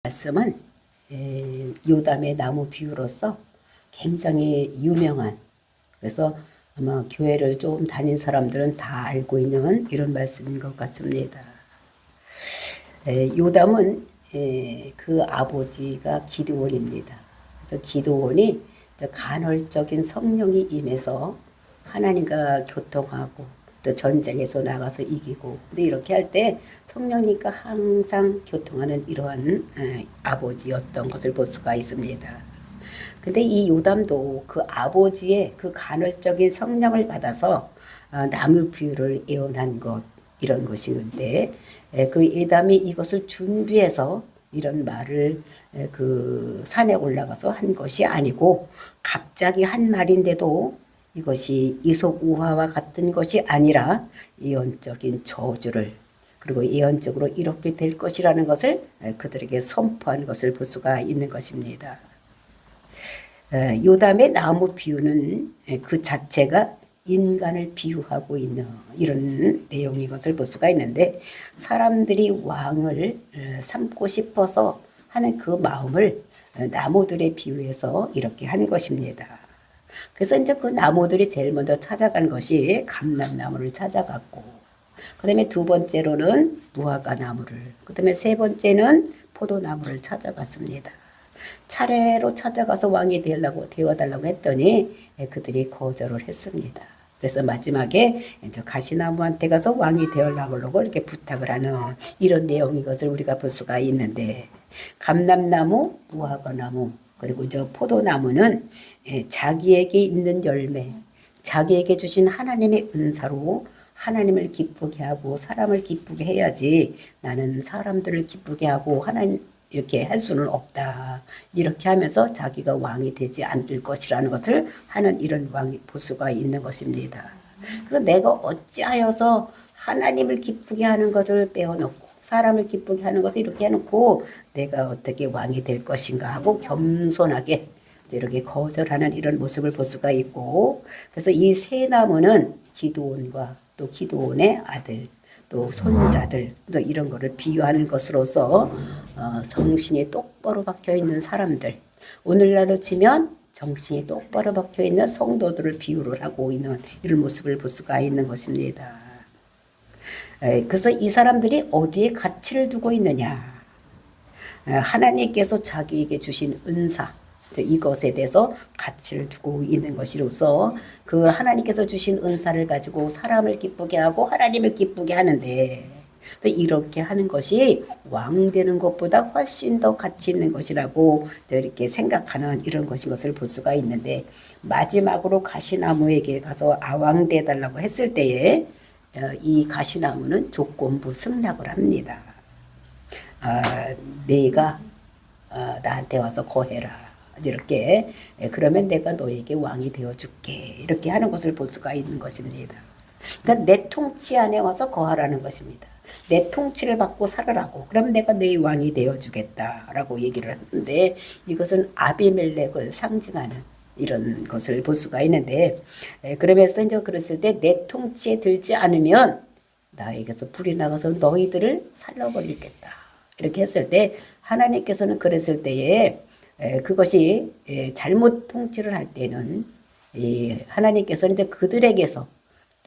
말씀은 요담의 나무 비유로서 굉장히 유명한, 그래서 아마 교회를 좀 다닌 사람들은 다 알고 있는 이런 말씀인 것 같습니다. 요담은 그 아버지가 기드온입니다. 그래서 기드온이 간헐적인 성령이 임해서 하나님과 교통하고 또 전쟁에서 나가서 이기고, 근데 이렇게 할 때 성령님과 항상 교통하는 이러한 아버지였던 것을 볼 수가 있습니다. 근데 이 요담도 그 아버지의 그 간헐적인 성령을 받아서 나무 비유를 예언한 것, 이런 것인데, 그 예담이 이것을 준비해서 이런 말을 그 산에 올라가서 한 것이 아니고 갑자기 한 말인데도 이것이 이솝우화와 같은 것이 아니라 예언적인 저주를, 그리고 예언적으로 이렇게 될 것이라는 것을 그들에게 선포한 것을 볼 수가 있는 것입니다. 요담의 나무 비유는 그 자체가 인간을 비유하고 있는 이런 내용인 것을 볼 수가 있는데, 사람들이 왕을 삼고 싶어서 하는 그 마음을 나무들에 비유해서 이렇게 한 것입니다. 그래서 이제 그 나무들이 제일 먼저 찾아간 것이 감람나무를 찾아갔고, 그 다음에 두 번째로는 무화과 나무를, 그 다음에 세 번째는 포도나무를 찾아갔습니다. 차례로 찾아가서 왕이 되어달라고 했더니 그들이 거절을 했습니다. 그래서 마지막에 이제 가시나무한테 가서 왕이 되어달라고 이렇게 부탁을 하는 이런 내용인 것을 우리가 볼 수가 있는데, 감람나무, 무화과나무, 그리고 저 포도나무는 자기에게 있는 열매, 자기에게 주신 하나님의 은사로 하나님을 기쁘게 하고 사람을 기쁘게 해야지, 나는 사람들을 기쁘게 하고 하나님 이렇게 할 수는 없다, 이렇게 하면서 자기가 왕이 되지 않을 것이라는 것을 하는 이런 왕이 볼 수가 있는 것입니다. 그래서 내가 어찌하여서 하나님을 기쁘게 하는 것을 빼어놓고 사람을 기쁘게 하는 것을 이렇게 해놓고 내가 어떻게 왕이 될 것인가 하고 겸손하게 이렇게 거절하는 이런 모습을 볼 수가 있고, 그래서 이 세 나무는 기드온과 또 기드온의 아들, 또 손자들, 또 이런 거를 비유하는 것으로서 정신이 똑바로 박혀 있는 사람들, 오늘날로 치면 정신이 똑바로 박혀 있는 성도들을 비유를 하고 있는 이런 모습을 볼 수가 있는 것입니다. 그래서 이 사람들이 어디에 가치를 두고 있느냐, 하나님께서 자기에게 주신 은사, 이것에 대해서 가치를 두고 있는 것이로서 그 하나님께서 주신 은사를 가지고 사람을 기쁘게 하고 하나님을 기쁘게 하는데, 또 이렇게 하는 것이 왕 되는 것보다 훨씬 더 가치 있는 것이라고 이렇게 생각하는 이런 것을 볼 수가 있는데, 마지막으로 가시나무에게 가서 아왕 되달라고 했을 때에 이 가시나무는 조건부 승낙을 합니다. 내가 나한테 와서 거해라, 이렇게, 그러면 내가 너에게 왕이 되어줄게, 이렇게 하는 것을 볼 수가 있는 것입니다. 그러니까 내 통치 안에 와서 거하라는 것입니다. 내 통치를 받고 살으라고, 그럼 내가 너의 왕이 되어주겠다라고 얘기를 하는데, 이것은 아비멜렉을 상징하는 이런 것을 볼 수가 있는데, 그러면서 이제 그랬을 때 내 통치에 들지 않으면 나에게서 불이 나가서 너희들을 살려버리겠다, 이렇게 했을 때, 하나님께서는 그랬을 때에 그것이 잘못 통치를 할 때는 하나님께서는 이제 그들에게서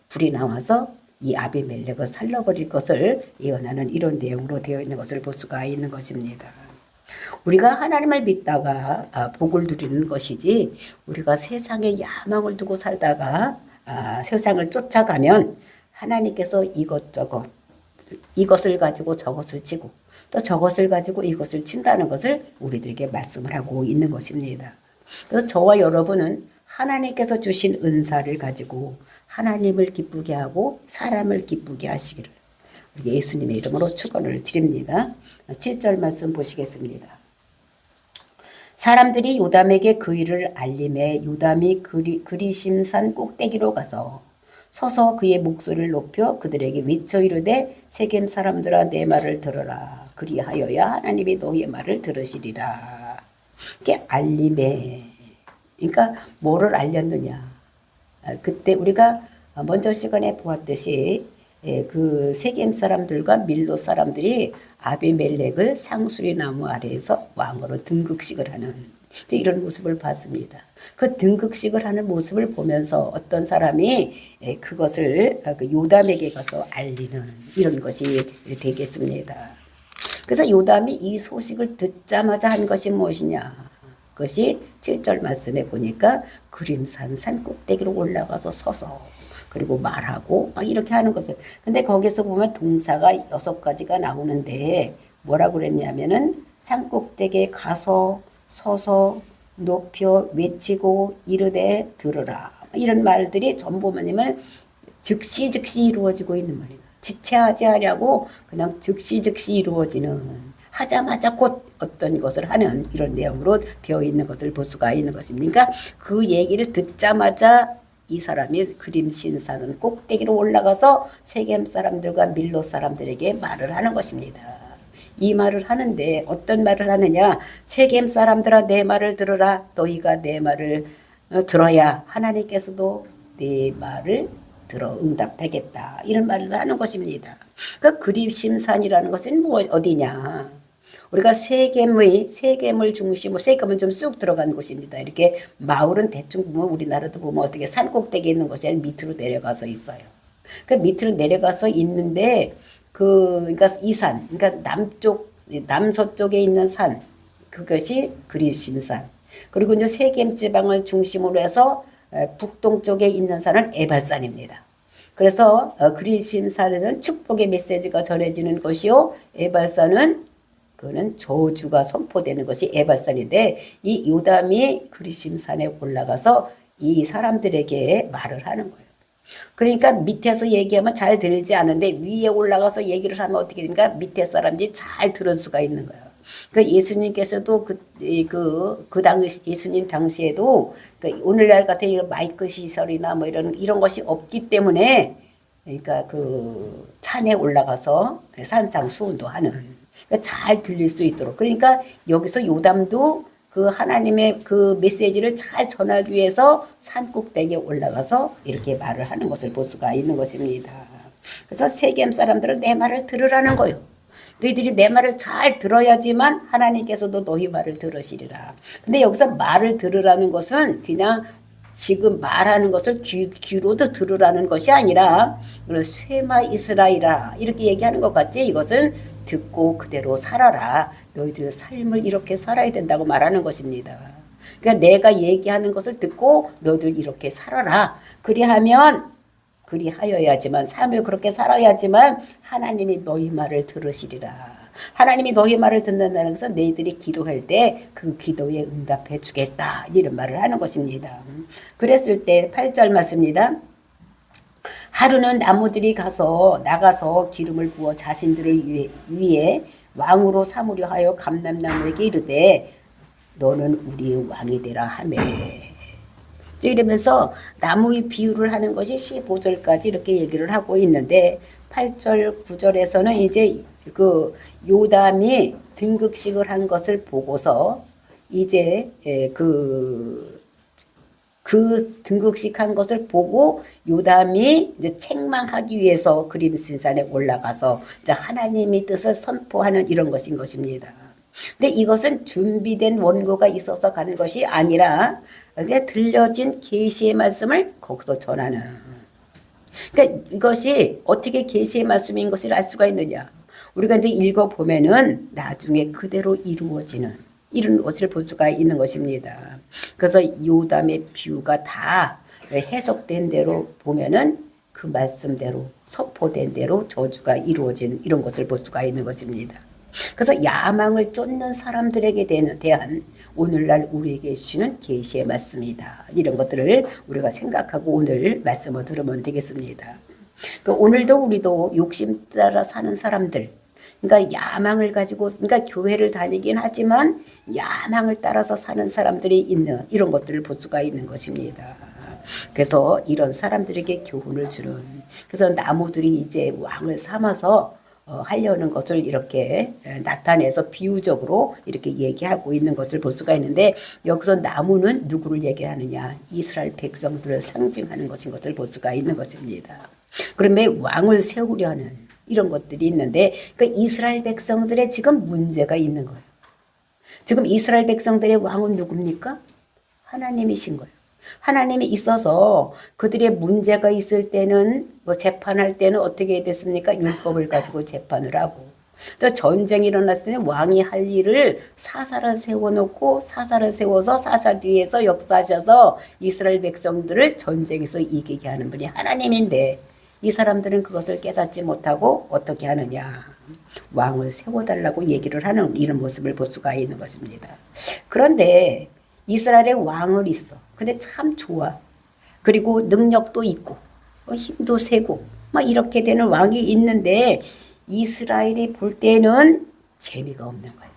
불이 나와서 이 아비멜렉을 살려버릴 것을 예언하는 이런 내용으로 되어 있는 것을 볼 수가 있는 것입니다. 우리가 하나님을 믿다가 복을 누리는 것이지, 우리가 세상에 야망을 두고 살다가 세상을 쫓아가면 하나님께서 이것저것, 이것을 가지고 저것을 치고 또 저것을 가지고 이것을 친다는 것을 우리들에게 말씀을 하고 있는 것입니다. 그래서 저와 여러분은 하나님께서 주신 은사를 가지고 하나님을 기쁘게 하고 사람을 기쁘게 하시기를 우리 예수님의 이름으로 축원을 드립니다. 7절 말씀 보시겠습니다. 사람들이 요담에게 그 일을 알림해 요담이 그리심산 꼭대기로 가서 서서 그의 목소리를 높여 그들에게 외쳐 이르되, 세겜 사람들아 내 말을 들어라, 그리하여야 하나님이 너희의 말을 들으시리라. 이게 알림해, 그러니까 뭐를 알렸느냐, 그때 우리가 먼저 시간에 보았듯이 그 세겜 사람들과 밀로 사람들이 아비멜렉을 상수리 나무 아래에서 왕으로 등극식을 하는 이런 모습을 봤습니다. 그 등극식을 하는 모습을 보면서 어떤 사람이 그것을 그 요담에게 가서 알리는 이런 것이 되겠습니다. 그래서 요담이 이 소식을 듣자마자 한 것이 무엇이냐? 그것이 7절 말씀에 보니까 그림산 산꼭대기로 올라가서 서서 그리고 말하고 막 이렇게 하는 것을. 근데 거기서 보면 동사가 6가지가 나오는데 뭐라고 그랬냐면은 산꼭대기에 가서 서서 높여 외치고 이르되 들으라. 이런 말들이 전부 뭐냐면 즉시 이루어지고 있는 말이에요. 지체하지 않냐고 그냥 즉시 이루어지는 하자마자 곧 어떤 것을 하는 이런 내용으로 되어 있는 것을 볼 수가 있는 것입니다. 그러니까 그 얘기를 듣자마자 이 사람이 그림 신사는 꼭대기로 올라가서 세겜 사람들과 밀로 사람들에게 말을 하는 것입니다. 이 말을 하는데 어떤 말을 하느냐? 세겜 사람들아 내 말을 들으라. 너희가 내 말을 들어야 하나님께서도 내 말을 들어 응답하겠다. 이런 말을 하는 것입니다. 그 그림심산이라는 것은 어디냐? 우리가 세겜을 중심으로 세겜은 좀 쑥 들어간 곳입니다. 이렇게 마을은 대충 보면 우리나라도 보면 어떻게 산 꼭대기에 있는 것이 아니라 밑으로 내려가서 있어요. 그 밑으로 내려가서 있는데 그러니까 이 산, 그러니까 남서쪽에 있는 산, 그것이 그리심산. 그리고 이제 세겜 지방을 중심으로 해서 북동쪽에 있는 산은 에발산입니다. 그래서 그리심산에는 축복의 메시지가 전해지는 것이요, 에발산은 그는 저주가 선포되는 것이 에발산인데 이 요담이 그리심산에 올라가서 이 사람들에게 말을 하는 거예요. 그러니까 밑에서 얘기하면 잘 들리지 않은데 위에 올라가서 얘기를 하면 어떻게 됩니까? 밑에 사람들이 잘 들을 수가 있는 거예요. 그 예수님께서도 예수님 당시에도 오늘날 같은 마이크 시설이나 뭐 이런 것이 없기 때문에 그러니까 그 산에 올라가서 산상 수훈도 하는 그러니까 잘 들릴 수 있도록 그러니까 여기서 요담도 그 하나님의 그 메시지를 잘 전하기 위해서 산 꼭대기에 올라가서 이렇게 말을 하는 것을 볼 수가 있는 것입니다. 그래서 세겜 사람들은 내 말을 들으라는 거요. 너희들이 내 말을 잘 들어야지만 하나님께서도 너희 말을 들으시리라. 근데 여기서 말을 들으라는 것은 그냥 지금 말하는 것을 귀로도 들으라는 것이 아니라 쇠마 이스라엘아 이렇게 얘기하는 것 같지. 이것은 듣고 그대로 살아라. 너희들 삶을 이렇게 살아야 된다고 말하는 것입니다. 그러니까 내가 얘기하는 것을 듣고 너희들 이렇게 살아라. 그리하여야지만 삶을 그렇게 살아야지만 하나님이 너희 말을 들으시리라. 하나님이 너희 말을 듣는다는 것은 너희들이 기도할 때 그 기도에 응답해 주겠다. 이런 말을 하는 것입니다. 그랬을 때 8절 맞습니다. 하루는 나무들이 나가서 기름을 부어 자신들을 위해 왕으로 삼으려 하여 감람나무에게 이르되 너는 우리 왕이 되라 하매. 이러면서 나무의 비유를 하는 것이 15절까지 이렇게 얘기를 하고 있는데 8절 9절에서는 이제 그 요담이 등극식을 한 것을 보고서 이제 그 등극식 한 것을 보고 요담이 이제 책망하기 위해서 그림신산에 올라가서 이제 하나님의 뜻을 선포하는 이런 것인 것입니다. 근데 이것은 준비된 원고가 있어서 가는 것이 아니라 들려진 계시의 말씀을 거기서 전하는. 그러니까 이것이 어떻게 계시의 말씀인 것을 알 수가 있느냐? 우리가 이제 읽어보면은 나중에 그대로 이루어지는 이런 것을 볼 수가 있는 것입니다. 그래서 요담의 비유가 다 해석된 대로 보면은 그 말씀대로 선포된 대로 저주가 이루어진 이런 것을 볼 수가 있는 것입니다. 그래서 야망을 쫓는 사람들에게 대한 오늘날 우리에게 주시는 계시의 말씀이다. 이런 것들을 우리가 생각하고 오늘 말씀을 들으면 되겠습니다. 오늘도 우리도 욕심 따라 사는 사람들, 그러니까 야망을 가지고, 그러니까 교회를 다니긴 하지만 야망을 따라서 사는 사람들이 있는 이런 것들을 볼 수가 있는 것입니다. 그래서 이런 사람들에게 교훈을 주는, 그래서 나무들이 이제 왕을 삼아서 하려는 것을 이렇게 나타내서 비유적으로 이렇게 얘기하고 있는 것을 볼 수가 있는데 여기서 나무는 누구를 얘기하느냐? 이스라엘 백성들을 상징하는 것인 것을 볼 수가 있는 것입니다. 그러면 왕을 세우려는 이런 것들이 있는데 그 이스라엘 백성들의 지금 문제가 있는 거예요. 지금 이스라엘 백성들의 왕은 누굽니까? 하나님이신 거예요. 하나님이 있어서 그들의 문제가 있을 때는 뭐 재판할 때는 어떻게 됐습니까? 율법을 가지고 재판을 하고 또 전쟁이 일어났을 때는 왕이 할 일을 사사를 세워놓고 사사를 세워서 사사 뒤에서 역사하셔서 이스라엘 백성들을 전쟁에서 이기게 하는 분이 하나님인데 이 사람들은 그것을 깨닫지 못하고 어떻게 하느냐. 왕을 세워달라고 얘기를 하는 이런 모습을 볼 수가 있는 것입니다. 그런데 이스라엘에 왕을 있어. 근데 참 좋아. 그리고 능력도 있고 힘도 세고 막 이렇게 되는 왕이 있는데 이스라엘이 볼 때는 재미가 없는 거예요.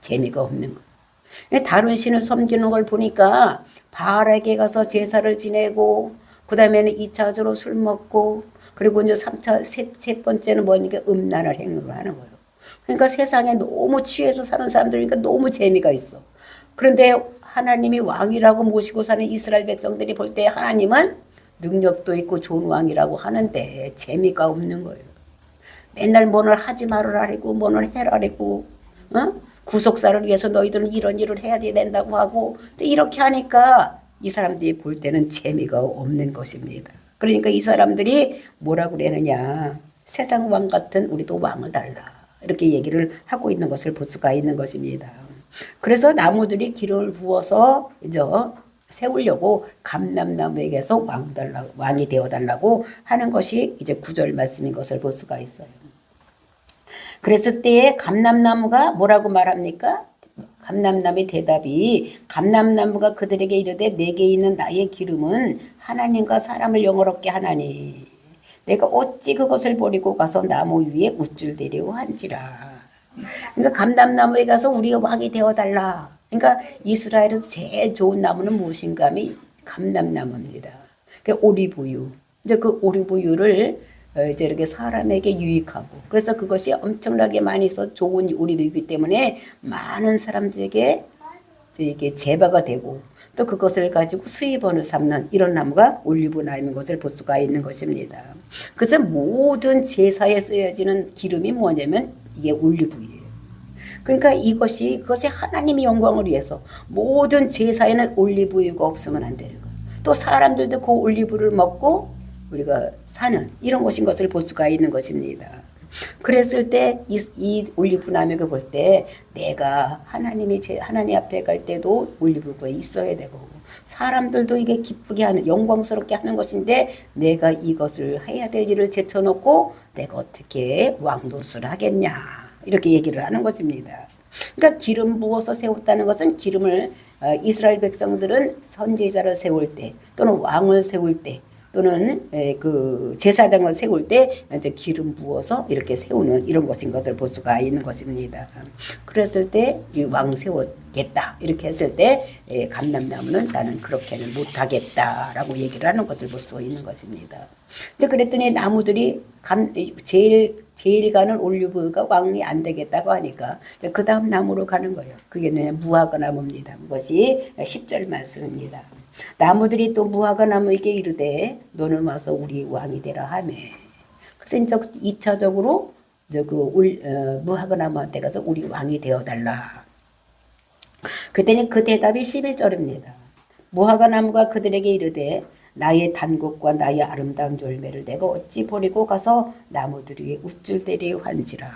재미가 없는 거예요. 다른 신을 섬기는 걸 보니까 바알에게 가서 제사를 지내고 그 다음에는 2차적으로 술 먹고 그리고 이제 3차, 세 번째는 뭐니까 음란을 행위를 하는 거예요. 그러니까 세상에 너무 취해서 사는 사람들이니까 너무 재미가 있어. 그런데 하나님이 왕이라고 모시고 사는 이스라엘 백성들이 볼 때 하나님은 능력도 있고 좋은 왕이라고 하는데 재미가 없는 거예요. 맨날 뭐를 하지 말으라고 뭐를 해라고 구속사를 위해서 너희들은 이런 일을 해야 된다고 하고 이렇게 하니까 이 사람들이 볼 때는 재미가 없는 것입니다. 그러니까 이 사람들이 뭐라고 그러느냐. 세상 왕 같은 우리도 왕을 달라. 이렇게 얘기를 하고 있는 것을 볼 수가 있는 것입니다. 그래서 나무들이 기름을 부어서 이제 세우려고 감람나무에게서 왕이 되어달라고 하는 것이 이제 9절 말씀인 것을 볼 수가 있어요. 그랬을 때에 감람나무가 뭐라고 말합니까? 감람나무의 대답이 감람나무가 그들에게 이르되 내게 있는 나의 기름은 하나님과 사람을 영화롭게 하나니 내가 어찌 그것을 버리고 가서 나무 위에 우쭐대려 한지라. 그러니까 감람나무에 가서 우리가 왕이 되어달라. 그러니까 이스라엘에서 제일 좋은 나무는 무엇인가 하면 감람나무입니다. 그러니까 오리브유. 이제 그 오리브유를 이제 이렇게 사람에게 유익하고 그래서 그것이 엄청나게 많이 있어 좋은 오리브유이기 때문에 많은 사람들에게 이게 재배가 되고 또 그것을 가지고 수입원을 삼는 이런 나무가 올리브나무인 것을 볼 수가 있는 것입니다. 그래서 모든 제사에 쓰여지는 기름이 뭐냐면 이게 올리브유예요. 그러니까 그것이 하나님의 영광을 위해서 모든 제사에는 올리브유가 없으면 안 되는 거예요. 또 사람들도 그 올리브를 먹고 우리가 사는 이런 것인 것을 볼 수가 있는 것입니다. 그랬을 때 이 올리브나무를 볼 때 내가 하나님 앞에 갈 때도 올리브가 있어야 되고 사람들도 이게 기쁘게 하는 영광스럽게 하는 것인데 내가 이것을 해야 될 일을 제쳐놓고 내가 어떻게 왕노릇을 하겠냐 이렇게 얘기를 하는 것입니다. 그러니까 기름 부어서 세웠다는 것은 기름을 이스라엘 백성들은 선지자를 세울 때 또는 왕을 세울 때 또는 그 제사장을 세울 때 이제 기름 부어서 이렇게 세우는 이런 것인 것을 볼 수가 있는 것입니다. 그랬을 때 이 왕 세웠겠다 이렇게 했을 때 감람나무는 나는 그렇게는 못하겠다라고 얘기를 하는 것을 볼 수 있는 것입니다. 이제 그랬더니 나무들이 제일 가는 올리브가 왕이 안 되겠다고 하니까 그 다음 나무로 가는 거예요. 그게 무화과 나무입니다. 그것이 10절 말씀입니다. 나무들이 또 무화과 나무에게 이르되 너는 와서 우리 왕이 되라 하며 그래서 이제 2차적으로 무화과 나무한테 가서 우리 왕이 되어달라. 그때는 그 대답이 11절입니다. 무화과 나무가 그들에게 이르되 나의 단곡과 나의 아름다운 열매를 내가 어찌 버리고 가서 나무들이 우쭐대리 한지라.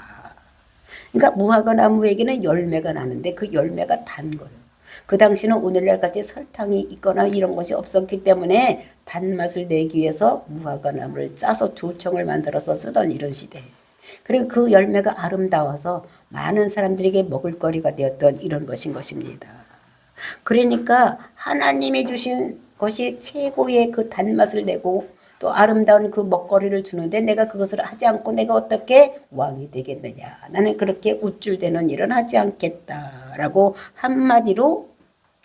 그러니까 무화과 나무에게는 열매가 나는데 그 열매가 단 거예요. 그 당시는 오늘날 같이 설탕이 있거나 이런 것이 없었기 때문에 단맛을 내기 위해서 무화과 나무를 짜서 조청을 만들어서 쓰던 이런 시대. 그리고 그 열매가 아름다워서 많은 사람들에게 먹을거리가 되었던 이런 것인 것입니다. 그러니까 하나님이 주신 것이 최고의 그 단맛을 내고 또 아름다운 그 먹거리를 주는데 내가 그것을 하지 않고 내가 어떻게 왕이 되겠느냐. 나는 그렇게 우쭐대는 일은 하지 않겠다라고 한마디로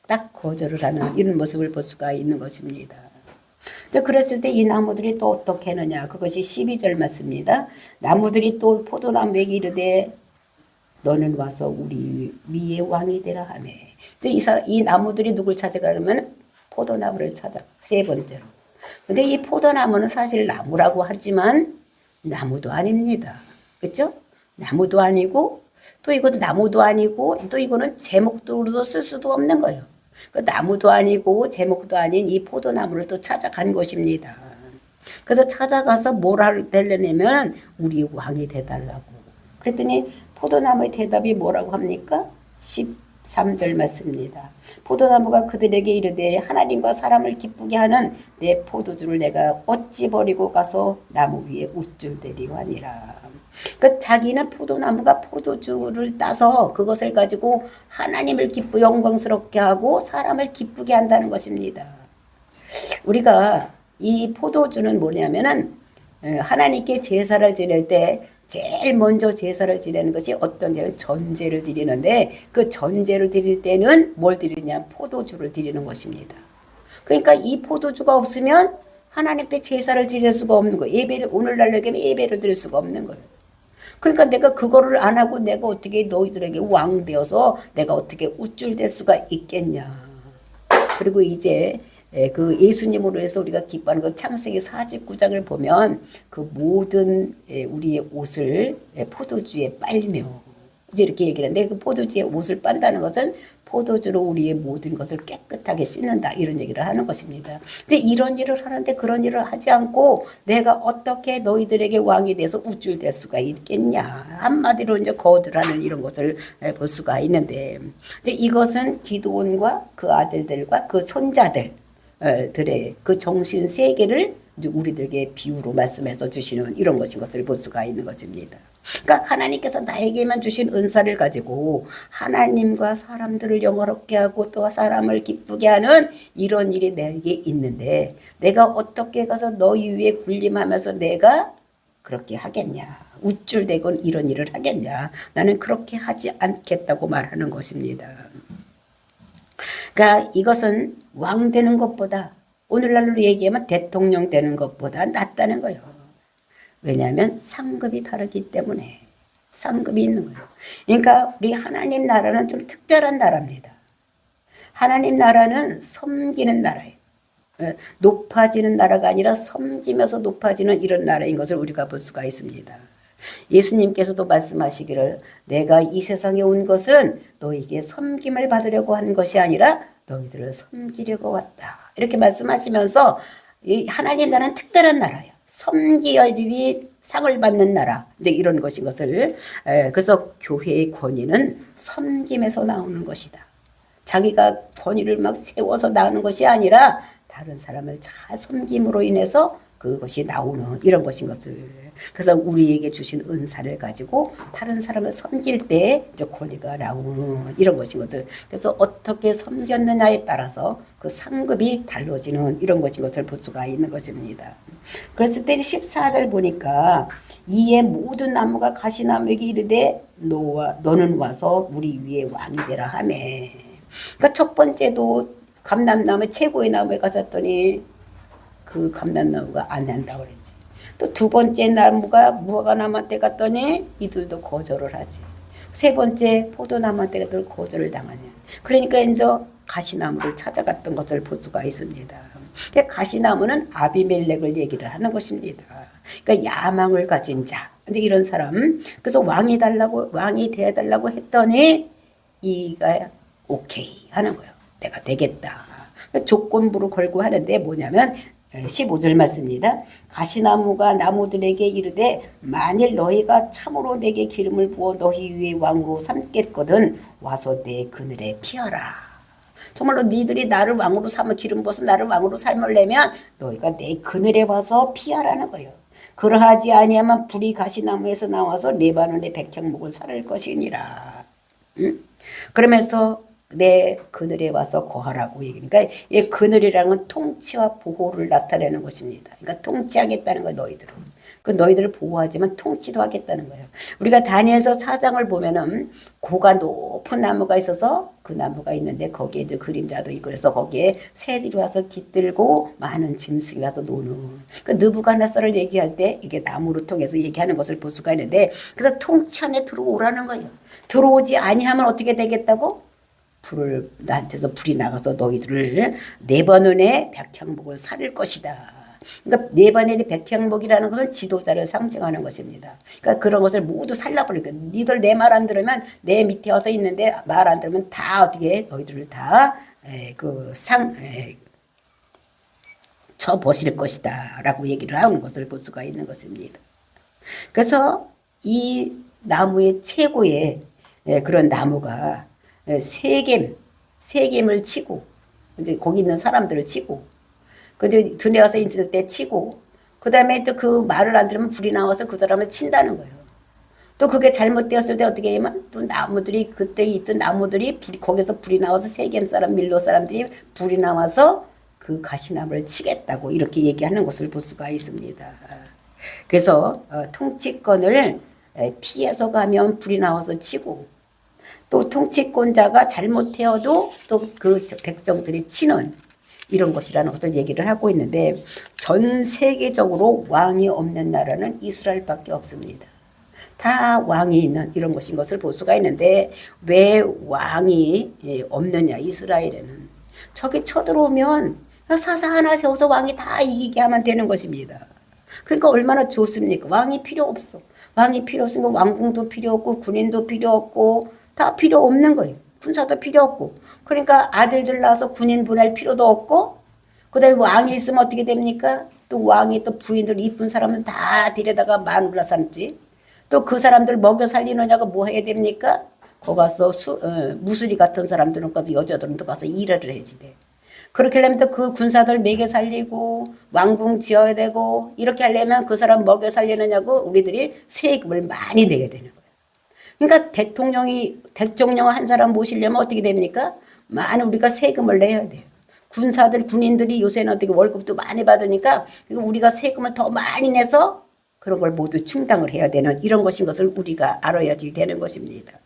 딱 거절을 하는 이런 모습을 볼 수가 있는 것입니다. 그랬을 때 이 나무들이 또 어떻게 하느냐. 그것이 12절 맞습니다. 나무들이 또 포도나무에게 이르되 너는 와서 우리 위에 왕이 되라 하매. 이 나무들이 누굴 찾아가려면 포도나무를 찾아 세 번째로. 근데 이 포도나무는 사실 나무라고 하지만 나무도 아닙니다. 그렇죠? 나무도 아니고 또 이것도 나무도 아니고 또 이거는 제목으로도 쓸 수도 없는 거예요. 그 나무도 아니고 제목도 아닌 이 포도나무를 또 찾아간 것입니다. 그래서 찾아가서 뭘 하려냐면 우리 왕이 돼달라고. 그랬더니 포도나무의 대답이 뭐라고 합니까? 13절 맞습니다. 포도나무가 그들에게 이르되 하나님과 사람을 기쁘게 하는 내 포도주를 내가 어찌 버리고 가서 나무 위에 우쭐대리고 하니라. 그 자기는 포도나무가 포도주를 따서 그것을 가지고 하나님을 기쁘 영광스럽게 하고 사람을 기쁘게 한다는 것입니다. 우리가 이 포도주는 뭐냐면은 하나님께 제사를 지낼 때 제일 먼저 제사를 지내는 것이 어떤 제는 전제를 드리는데 그 전제를 드릴 때는 뭘 드리냐? 포도주를 드리는 것입니다. 그러니까 이 포도주가 없으면 하나님께 제사를 지낼 수가 없는 거예요. 예배를 오늘날 얘기하면 예배를 드릴 수가 없는 거예요. 그러니까 내가 그거를 안 하고 내가 어떻게 너희들에게 왕 되어서 내가 어떻게 우쭐댈 수가 있겠냐. 그리고 이제 그 예수님으로 해서 우리가 기뻐하는 그 창세기 49장을 보면 그 모든 우리의 옷을 포도주에 빨며 이제 이렇게 얘기를 하는데 그 포도주에 옷을 빤다는 것은 포도주로 우리의 모든 것을 깨끗하게 씻는다 이런 얘기를 하는 것입니다. 근데 이런 일을 하는데 그런 일을 하지 않고 내가 어떻게 너희들에게 왕이 돼서 우쭐댈 수가 있겠냐. 한마디로 이제 거절하는 이런 것을 볼 수가 있는데 근데 이것은 기드온과 그 아들들과 그 손자들 들의 그 정신 세계를 이제 우리들에게 비유로 말씀해서 주시는 이런 것을 볼 수가 있는 것입니다. 그러니까 하나님께서 나에게만 주신 은사를 가지고 하나님과 사람들을 영화롭게 하고 또 사람을 기쁘게 하는 이런 일이 내게 있는데 내가 어떻게 가서 너희 위에 군림하면서 내가 그렇게 하겠냐. 우쭐대고 이런 일을 하겠냐. 나는 그렇게 하지 않겠다고 말하는 것입니다. 그러니까 이것은 왕 되는 것보다 오늘날로 얘기하면 대통령 되는 것보다 낫다는 거예요. 왜냐하면 상급이 다르기 때문에 상급이 있는 거예요. 그러니까 우리 하나님 나라는 좀 특별한 나라입니다. 하나님 나라는 섬기는 나라예요. 높아지는 나라가 아니라 섬기면서 높아지는 이런 나라인 것을 우리가 볼 수가 있습니다. 예수님께서도 말씀하시기를 내가 이 세상에 온 것은 너에게 섬김을 받으려고 하는 것이 아니라 너희들을 섬기려고 왔다. 이렇게 말씀하시면서 이 하나님 나라는 특별한 나라예요. 섬기어야지 상을 받는 나라. 이제 이런 것인 것을 그래서 교회의 권위는 섬김에서 나오는 것이다. 자기가 권위를 막 세워서 나오는 것이 아니라 다른 사람을 잘 섬김으로 인해서 그것이 나오는 이런 것인 것을. 그래서 우리에게 주신 은사를 가지고 다른 사람을 섬길 때 이제 권위가 나오는 이런 것인 것을. 그래서 어떻게 섬겼느냐에 따라서 그 상급이 달라지는 이런 것인 것을 볼 수가 있는 것입니다. 그랬을 때 14절 보니까 이에 모든 나무가 가시나무에게 이르되 너는 와서 우리 위에 왕이 되라 하며. 그러니까 첫 번째도 감람나무 최고의 나무에 가졌더니 그 감람나무가 안 한다고 그랬지. 또 두 번째 나무가 무화과나무한테 갔더니 이들도 거절을 하지. 세 번째 포도나무한테 갔더니 거절을 당하냐. 그러니까 이제 가시나무를 찾아갔던 것을 볼 수가 있습니다. 가시나무는 아비멜렉을 얘기를 하는 것입니다. 그러니까 야망을 가진 자. 근데 이런 사람, 그래서 왕이 되어달라고 했더니 이가 오케이 하는 거예요. 내가 되겠다. 조건부로 걸고 하는데 뭐냐면 15절 맞습니다. 가시나무가 나무들에게 이르되 만일 너희가 참으로 내게 기름을 부어 너희 위에 왕으로 삼겠거든 와서 내 그늘에 피하라. 정말로 너희들이 나를 왕으로 삼아 기름 부어서 나를 왕으로 삶으려면 너희가 내 그늘에 와서 피하라는 거예요. 그러하지 아니하면 불이 가시나무에서 나와서 레바논의 백향목을 살을 것이니라. 그러면서 내 그늘에 와서 거하라고 얘기니까 이 그늘이라는 건 통치와 보호를 나타내는 것입니다. 그러니까 통치하겠다는 거예요. 너희들은. 그 너희들을 보호하지만 통치도 하겠다는 거예요. 우리가 다니엘서 4장을 보면은 고가 높은 나무가 있어서 그 나무가 있는데 거기에 이제 그림자도 있고 그래서 거기에 새들이 와서 깃들고 많은 짐승이 와서 노는 그 느부갓네살을 얘기할 때 이게 나무로 통해서 얘기하는 것을 볼 수가 있는데 그래서 통치 안에 들어오라는 거예요. 들어오지 아니하면 어떻게 되겠다고? 불을 나한테서 불이 나가서 너희들을 네 번 은혜 백향목을 살릴 것이다. 그러니까 네 번의 백향목이라는 것은 지도자를 상징하는 것입니다. 그러니까 그런 것을 모두 살라버리니까 니들 내 말 안 들으면 내 밑에 와서 있는데 말 안 들으면 다 어떻게 너희들을 다 쳐보실 것이다 라고 얘기를 하는 것을 볼 수가 있는 것입니다. 그래서 이 나무의 최고의 그런 나무가 세겜을 치고 이제 거기 있는 사람들을 치고 근데 드네 와서 있을 때 치고 그 다음에 또 그 말을 안 들으면 불이 나와서 그 사람을 친다는 거예요. 또 그게 잘못되었을 때 어떻게 하면 또 나무들이 그때 있던 나무들이 거기서 불이 나와서 세겜 사람 밀로 사람들이 불이 나와서 그 가시나무를 치겠다고 이렇게 얘기하는 것을 볼 수가 있습니다. 그래서 통치권을 피해서 가면 불이 나와서 치고 또 통치권자가 잘못해도 또 그 백성들이 치는 이런 것이라는 것을 얘기를 하고 있는데 전 세계적으로 왕이 없는 나라는 이스라엘밖에 없습니다. 다 왕이 있는 이런 것인 것을 볼 수가 있는데 왜 왕이 없느냐 이스라엘에는. 저기 쳐들어오면 사사 하나 세워서 왕이 다 이기게 하면 되는 것입니다. 그러니까 얼마나 좋습니까? 왕이 필요 없어. 왕이 필요 없으니까 왕궁도 필요 없고 군인도 필요 없고 다 필요 없는 거예요. 군사도 필요 없고. 그러니까 아들들 낳아서 군인 보낼 필요도 없고 그 다음에 왕이 있으면 어떻게 됩니까? 또 왕이 또 부인들 이쁜 사람은 다 데려다가 마누라 삼지. 또 그 사람들 먹여 살리느냐고 뭐 해야 됩니까? 거기 가서 무수리 같은 사람들은 가서 여자들은 또 가서 일을 해야지 돼. 그렇게 하려면 또 그 군사들 먹여 살리고 왕궁 지어야 되고 이렇게 하려면 그 사람 먹여 살리느냐고 우리들이 세금을 많이 내야 되는 거예요. 그러니까 대통령 한 사람 모시려면 어떻게 됩니까? 많은 우리가 세금을 내야 돼요. 군사들 군인들이 요새는 어떻게 월급도 많이 받으니까 우리가 세금을 더 많이 내서 그런 걸 모두 충당을 해야 되는 이런 것인 것을 우리가 알아야지 되는 것입니다.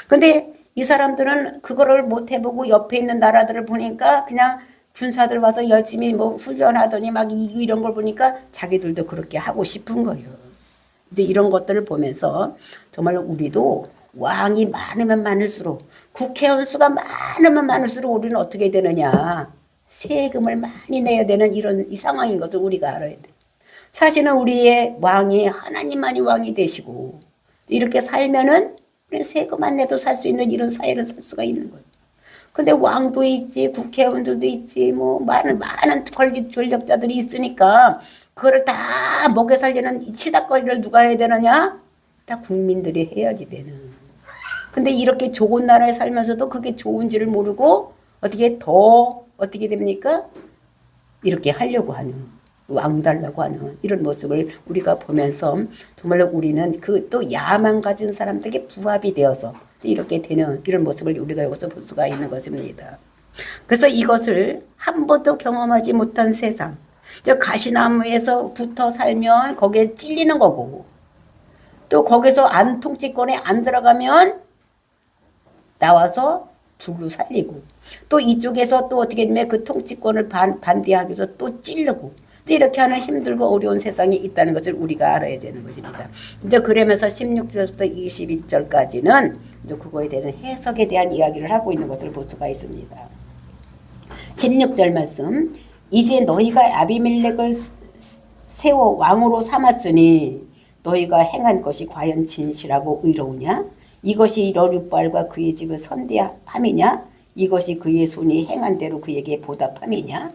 근데 이 사람들은 그거를 못 해보고 옆에 있는 나라들을 보니까 그냥 군사들 와서 열심히 뭐 훈련하더니 막 이런 걸 보니까 자기들도 그렇게 하고 싶은 거예요. 이제 이런 것들을 보면서 정말 우리도 왕이 많으면 많을수록 국회의원 수가 많으면 많을수록 우리는 어떻게 되느냐 세금을 많이 내야 되는 이런 이 상황인 것을 우리가 알아야 돼. 사실은 우리의 왕이 하나님만이 왕이 되시고 이렇게 살면은 우리는 세금 안 내도 살 수 있는 이런 사회를 살 수가 있는 거예요. 근데 왕도 있지 국회의원들도 있지 뭐 많은 권력자들이 있으니까 그거를 다 먹여 살리는 이 치닫거리를 누가 해야 되느냐? 다 국민들이 해야지 되는. 근데 이렇게 좋은 나라에 살면서도 그게 좋은지를 모르고 어떻게 됩니까? 이렇게 하려고 하는 왕 달라고 하는 이런 모습을 우리가 보면서 정말로 우리는 그 또 야망 가진 사람들에게 부합이 되어서 이렇게 되는 이런 모습을 우리가 여기서 볼 수가 있는 것입니다. 그래서 이것을 한 번도 경험하지 못한 세상 저 가시나무에서 붙어 살면 거기에 찔리는 거고 또 거기서 통치권에 안 들어가면 나와서 불로 살리고 또 이쪽에서 또 어떻게 되면 그 통치권을 반대하기 위해서 또 찌르고 이렇게 하는 힘들고 어려운 세상이 있다는 것을 우리가 알아야 되는 것입니다. 이제 그러면서 16절부터 22절까지는 이제 그거에 대한 해석에 대한 이야기를 하고 있는 것을 볼 수가 있습니다. 16절 말씀 이제 너희가 아비멜렉을 세워 왕으로 삼았으니 너희가 행한 것이 과연 진실하고 의로우냐? 이것이 여룻바알과 그의 집을 선대함이냐? 이것이 그의 손이 행한 대로 그에게 보답함이냐?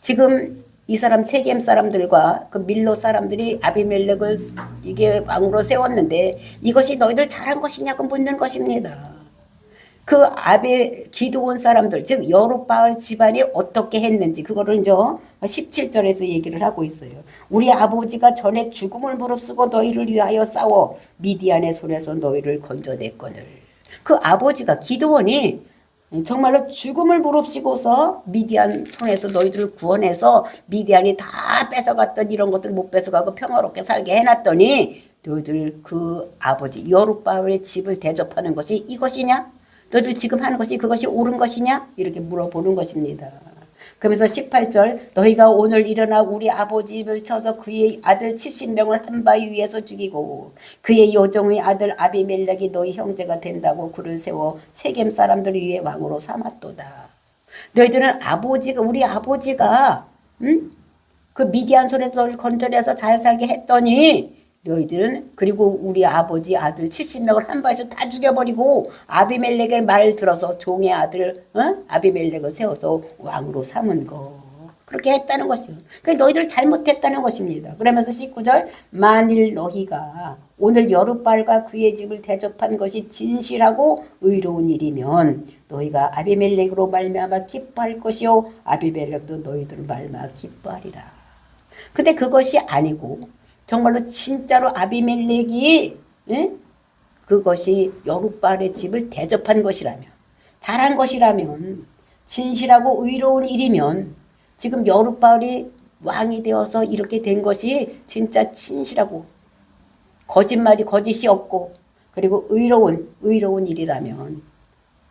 지금 이 사람 세겜 사람들과 그 밀로 사람들이 아비멜렉을 이게 왕으로 세웠는데 이것이 너희들 잘한 것이냐고 묻는 것입니다. 그 기드온 사람들 즉 여룻바알 집안이 어떻게 했는지 그거를 이제 17절에서 얘기를 하고 있어요. 우리 아버지가 전에 죽음을 무릅쓰고 너희를 위하여 싸워 미디안의 손에서 너희를 건져냈거늘. 그 아버지가 기드온이 정말로 죽음을 무릅쓰고서 미디안 손에서 너희들을 구원해서 미디안이 다 뺏어갔던 이런 것들 못 뺏어가고 평화롭게 살게 해놨더니 너희들 그 아버지 여룻바알의 집을 대접하는 것이 이것이냐? 너희들 지금 하는 것이 그것이 옳은 것이냐? 이렇게 물어보는 것입니다. 그러면서 18절 너희가 오늘 일어나 우리 아버지 입을 쳐서 그의 아들 70명을 한 바위 위에서 죽이고 그의 요종의 아들 아비멜렉이 너희 형제가 된다고 그를 세워 세겜 사람들 위에 왕으로 삼았도다. 너희들은 우리 아버지가 그 미디안 손에서 건져내서 잘 살게 했더니 너희들은 그리고 우리 아버지 아들 70명을 한 바에서 다 죽여버리고 아비멜렉의 말 들어서 종의 아들 아비멜렉을 세워서 왕으로 삼은 거. 그렇게 했다는 것이요. 그러니까 너희들 잘못했다는 것입니다. 그러면서 19절 만일 너희가 오늘 여룻바알과 그의 집을 대접한 것이 진실하고 의로운 일이면 너희가 아비멜렉으로 말미암아 기뻐할 것이요 아비멜렉도 너희들 말미암아 기뻐하리라. 근데 그것이 아니고 정말로 진짜로 아비멜렉이 그것이 여룻바알의 집을 대접한 것이라면 잘한 것이라면 진실하고 의로운 일이면 지금 여룻바알이 왕이 되어서 이렇게 된 것이 진짜 진실하고 거짓이 없고 그리고 의로운 일이라면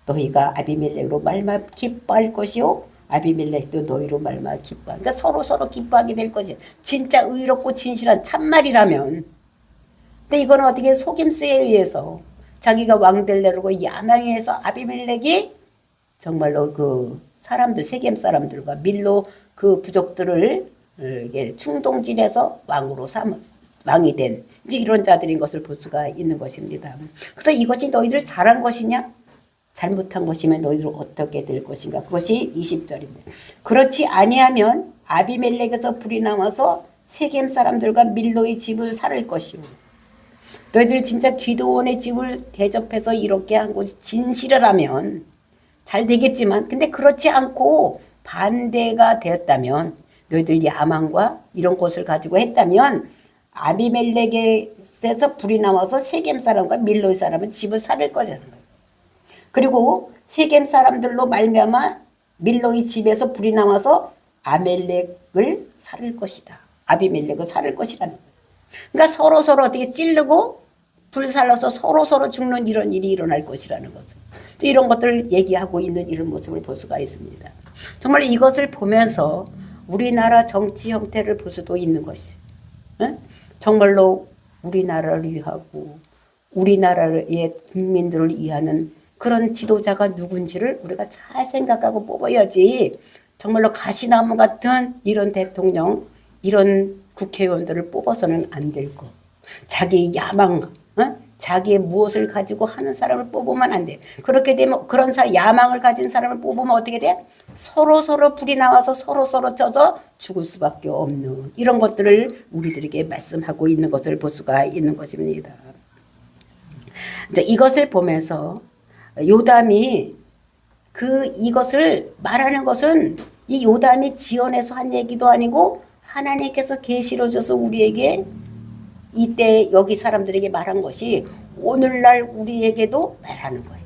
너희가 아비멜렉으로 말마 기뻐할 것이요 아비멜렉도 너희로 말마 기뻐할. 그러니까 서로 기뻐하게 될 것이 진짜 의롭고 진실한 참말이라면. 근데 이거는 어떻게 속임수에 의해서 자기가 왕 되려고 야망해서 아비멜렉이 정말로 그 사람들 세겜 사람들과 밀로 그 부족들을 충동질해서 왕이 된 이제 이런 자들인 것을 볼 수가 있는 것입니다. 그래서 이것이 너희들 잘한 것이냐? 잘못한 것이면 너희들 어떻게 될 것인가? 그것이 20절입니다. 그렇지 아니하면 아비멜렉에서 불이 나와서 세겜 사람들과 밀로의 집을 살을 것이오. 너희들 진짜 기드온의 집을 대접해서 이렇게 한 것이 진실이라면 잘 되겠지만 근데 그렇지 않고 반대가 되었다면 너희들 야망과 이런 것을 가지고 했다면 아비멜렉에서 불이 나와서 세겜 사람과 밀로의 사람은 집을 살을 거라는 거예요. 그리고 세겜 사람들로 말미암아 밀로의 집에서 불이 나와서 아멜렉을 살을 것이다. 아비멜렉을 살을 것이라는 거예요. 그러니까 서로 어떻게 찌르고 불살라서 서로 죽는 이런 일이 일어날 것이라는 거죠. 또 이런 것들을 얘기하고 있는 이런 모습을 볼 수가 있습니다. 정말 이것을 보면서 우리나라 정치 형태를 볼 수도 있는 것이 정말로 우리나라를 위하고 우리나라의 국민들을 위하는 그런 지도자가 누군지를 우리가 잘 생각하고 뽑아야지 정말로 가시나무 같은 이런 대통령 이런 국회의원들을 뽑아서는 안 될 거. 자기 야망 자기의 무엇을 가지고 하는 사람을 뽑으면 안 돼. 그렇게 되면 그런 야망을 가진 사람을 뽑으면 어떻게 돼? 서로 불이 나와서 서로 쳐서 죽을 수밖에 없는 이런 것들을 우리들에게 말씀하고 있는 것을 볼 수가 있는 것입니다. 이제 이것을 보면서 요담이 이것을 말하는 것은 이 요담이 지어내서 한 얘기도 아니고 하나님께서 계시로 줘서 우리에게 이때 여기 사람들에게 말한 것이 오늘날 우리에게도 말하는 거예요.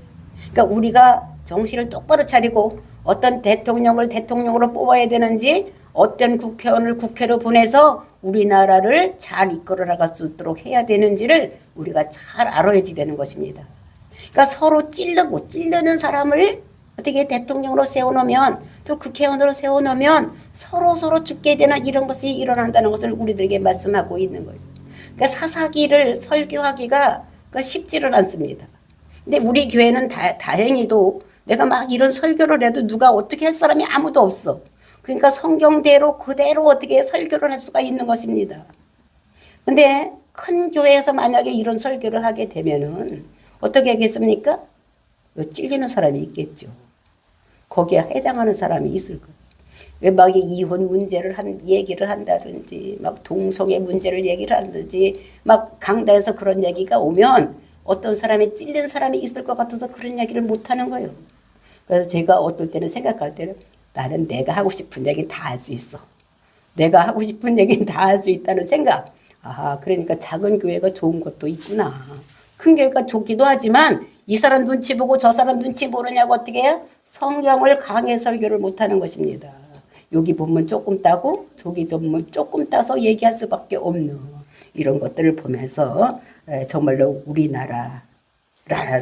그러니까 우리가 정신을 똑바로 차리고 어떤 대통령을 대통령으로 뽑아야 되는지 어떤 국회의원을 국회로 보내서 우리나라를 잘 이끌어 나갈 수 있도록 해야 되는지를 우리가 잘 알아야지 되는 것입니다. 그러니까 서로 찌르는 사람을 어떻게 대통령으로 세워놓으면 또 국회의원으로 세워놓으면 서로 죽게 되는 이런 것이 일어난다는 것을 우리들에게 말씀하고 있는 거예요. 그러니까 사사기를 설교하기가 쉽지를 않습니다. 근데 우리 교회는 다행히도 내가 막 이런 설교를 해도 누가 어떻게 할 사람이 아무도 없어. 그러니까 성경대로 그대로 어떻게 설교를 할 수가 있는 것입니다. 근데 큰 교회에서 만약에 이런 설교를 하게 되면은 어떻게 하겠습니까? 찔리는 사람이 있겠죠. 거기에 해당하는 사람이 있을 거예요. 막 이혼 문제를 얘기를 한다든지 막 동성애 문제를 얘기를 한다든지 막 강단에서 그런 얘기가 오면 어떤 사람이 찔린 사람이 있을 것 같아서 그런 얘기를 못하는 거예요. 그래서 제가 어떨 때는 생각할 때는 나는 내가 하고 싶은 얘기는 다 할 수 있어. 내가 하고 싶은 얘기는 다 할 수 있다는 생각. 그러니까 작은 교회가 좋은 것도 있구나. 큰 교회가 좋기도 하지만 이 사람 눈치 보고 저 사람 눈치 보느냐고 어떻게 해요? 성경을 강해 설교를 못하는 것입니다. 여기 보면 조금 따고 저기 보면 조금 따서 얘기할 수밖에 없는 이런 것들을 보면서 정말로 우리나라를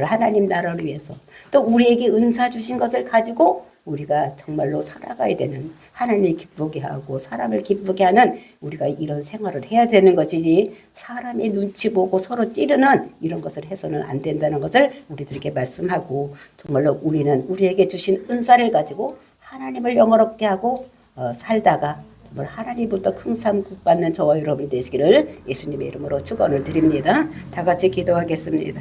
하나님 나라를 위해서 또 우리에게 은사 주신 것을 가지고 우리가 정말로 살아가야 되는, 하나님이 기쁘게 하고 사람을 기쁘게 하는 우리가 이런 생활을 해야 되는 것이지, 사람의 눈치 보고 서로 찌르는 이런 것을 해서는 안 된다는 것을 우리들에게 말씀하고, 정말로 우리는 우리에게 주신 은사를 가지고 하나님을 영화롭게 하고 살다가 정말 하나님부터 긍삼국 받는 저와 여러분이 되시기를 예수님의 이름으로 축원을 드립니다. 다 같이 기도하겠습니다.